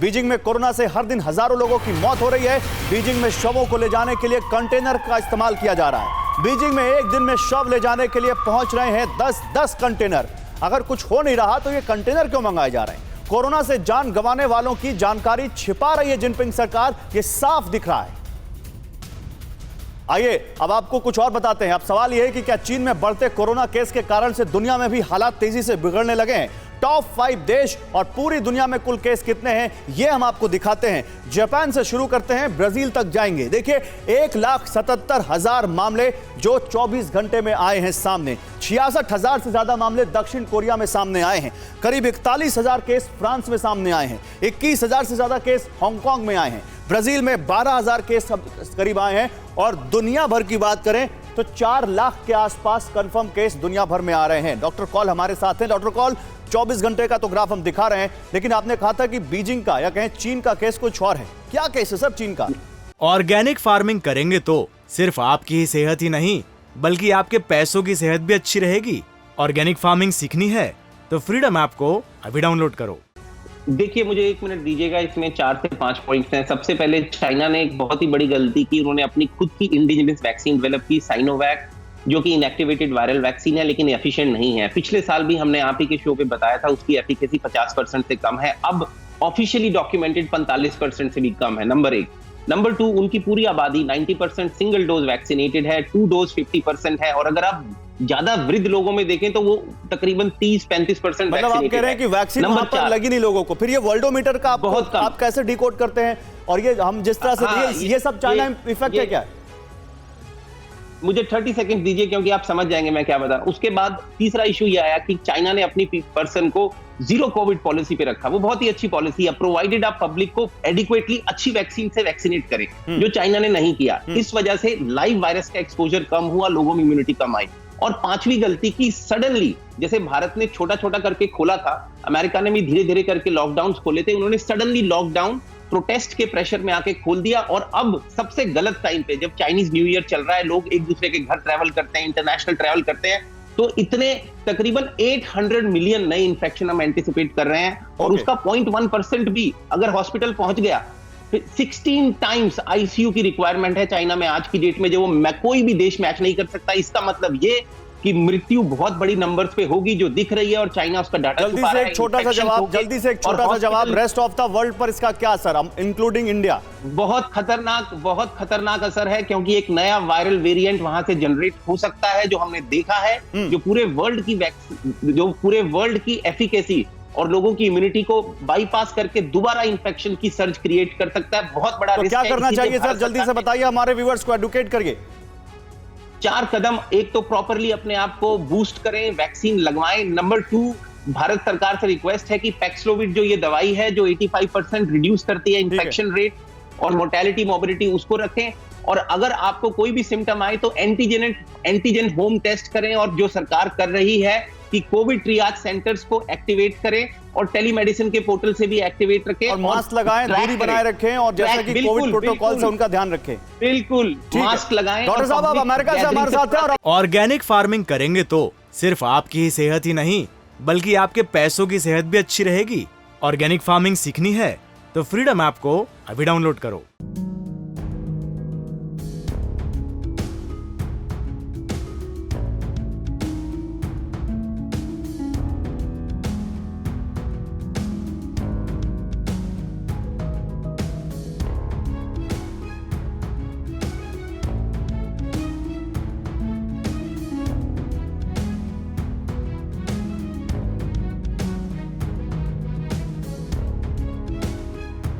Beijing में corona से हर दिन हजारों लोगों की मौत हो रही है। बीजिंग में शवों को ले जाने के लिए कंटेनर का इस्तेमाल किया जा रहा है। बीजिंग में एक दिन में शव ले जाने के लिए पहुंच रहे हैं 10-10 कंटेनर। अगर कुछ हो नहीं रहा तो ये कंटेनर क्यों मंगाए जा रहे हैं? कोरोना से जान गंवाने वालों की जानकारी छिपा रही है जिनपिंग सरकार, ये साफ दिख रहा है। आइए अब आपको कुछ और बताते हैं। अब सवाल यह है कि क्या चीन में बढ़ते कोरोना केस के कारण से दुनिया में भी हालात तेजी से बिगड़ने लगे हैं? टॉप 5 देश और पूरी दुनिया में कुल केस कितने हैं यह हम आपको दिखाते हैं। जापान से शुरू करते हैं, ब्राजील तक जाएंगे। देखिए 1,77,000 मामले जो 24 घंटे में आए हैं सामने। 66,000 से ज्यादा मामले दक्षिण कोरिया में सामने आए हैं। करीब 41,000 केस फ्रांस में सामने आए हैं। 21,000 से ज्यादा केस हांगकांग में आए हैं। ब्राजील में 12,000 केस करीब आए हैं। और दुनिया भर की बात करें तो 4 लाख के आसपास कंफर्म केस दुनिया भर में आ रहे हैं। डॉक्टर कॉल हमारे साथ हैं। डॉक्टर कॉल, 24 घंटे का तो ग्राफ हम दिखा रहे हैं, लेकिन आपने कहा था कि बीजिंग का या कहें चीन का केस कुछ और है। क्या केस है सर चीन का? ऑर्गेनिक फार्मिंग करेंगे तो सिर्फ आपकी ही सेहत ही नहीं बल्कि आपके पैसों की सेहत भी अच्छी रहेगी। ऑर्गेनिक फार्मिंग सीखनी है तो फ्रीडम ऐप को अभी डाउनलोड करो। देखिए, मुझे 1 मिनट दीजिएगा। इसमें 4 से 5 पॉइंट्स हैं। सबसे पहले चाइना ने एक बहुत ही बड़ी गलती की। उन्होंने अपनी खुद की इंडिजिनस वैक्सीन डेवलप की, साइनोवैक, जो कि इनएक्टिवेटेड वायरल वैक्सीन है लेकिन एफिशिएंट नहीं है। पिछले साल भी हमने आप ही के शो पे बताया था उसकी एफिकेसी 50% से कम है। अब ऑफिशियली डॉक्यूमेंटेड 45% से भी कम है। नंबर 1। नंबर 2, उनकी पूरी आबादी 90% सिंगल डोज वैक्सीनेटेड है, 2 डोज 50% है। और अगर आप ज्यादा वृद्ध लोगों में देखें तो वो तकरीबन 30-35% मतलब आप कह रहे हैं कि वैक्सीन वहां पर लगी नहीं लोगों को। फिर ये वर्ल्डोमीटर का आप कैसे डिकोड करते हैं? और ये हम जिस तरह से ये सब चाइना इफेक्ट है क्या? मुझे 30 सेकंड दीजिए क्योंकि आप समझ जाएंगे मैं क्या बता रहा हूं। उसके बाद तीसरा इशू ये आया कि चाइना ने अपनी पर्सन को जीरो कोविड पॉलिसी पे रखा। वो बहुत ही अच्छी पॉलिसी है, प्रोवाइडेड आप पब्लिक को एडिक्वेटली अच्छी वैक्सीन से वैक्सीनेट करें, जो चाइना ने नहीं किया। इस वजह से लाइव वायरस का एक्सपोजर कम हुआ, लोगों में इम्यूनिटी कम आई। और 5वीं गलती की, सडनली, जैसे भारत ने छोटा छोटा करके खोला था, अमेरिका ने भी धीरे धीरे करके लॉकडाउन खोले थे, उन्होंने सडनली लॉकडाउन प्रोटेस्ट के प्रेशर में आके खोल दिया। और अब सबसे गलत टाइम पे, जब चाइनीज न्यू ईयर चल रहा है, लोग एक दूसरे के घर ट्रैवल करते हैं, इंटरनेशनल ट्रैवल करते हैं, तो इतने तकरीबन 800 मिलियन नए इन्फेक्शन हम एंटिसिपेट कर रहे हैं। और उसका 0.1% भी अगर हॉस्पिटल पहुंच गया, 16 टाइम्स आईसीयू की रिक्वायरमेंट है चाइना में आज की डेट में, जो वो कोई भी देश मैच नहीं कर सकता। इसका मतलब ये कि मृत्यु बहुत बड़ी नंबर्स पे होगी जो दिख रही है, और चाइना उसका डाटा जल्दी से एक छोटा सा जवाब रेस्ट ऑफ द वर्ल्ड पर इसका क्या असर, इंक्लूडिंग इंडिया? बहुत खतरनाक असर है, क्योंकि एक नया वायरल वेरिएंट वहां से जनरेट हो सकता है, जो हमने देखा है, जो पूरे वर्ल्ड की एफिकेसी और लोगों की इम्यूनिटी को बाईपास करके दोबारा इंफेक्शन की सर्ज क्रिएट कर सकता है। बहुत बड़ा रिस्क है। क्या करना चाहिए सर, जल्दी से बताइए, हमारे व्यूअर्स को एडुकेट करिए। 4 कदम। एक तो प्रॉपरली अपने आप को बूस्ट करें, वैक्सीन लगवाएं। नंबर 2, भारत सरकार से रिक्वेस्ट है कि पैक्सलोविड जो ये दवाई है जो 85% रिड्यूस करती है इंफेक्शन रेट और मोर्टेलिटी मोबिलिटी, उसको रखें। और अगर आपको कोई भी सिम्टम आए तो एंटीजन होम टेस्ट करें। और जो सरकार कर रही है कि कोविड ट्रियाज सेंटर्स को एक्टिवेट करें और टेलीमेडिसिन के पोर्टल से भी एक्टिवेट रखें, और मास्क लगाएं, दूरी बनाए रखें, और जैसा कि कोविड प्रोटोकॉल से उनका ध्यान रखें। बिल्कुल, मास्क लगाएं। डॉक्टर साहब, आप अमेरिका से हमारे साथ हैं। और ऑर्गेनिक फार्मिंग करेंगे तो सिर्फ आपकी ही सेहत ही नहीं बल्कि आपके पैसों की सेहत भी अच्छी रहेगी। ऑर्गेनिक फार्मिंग सीखनी है तो फ्रीडम ऐप को अभी डाउनलोड करो।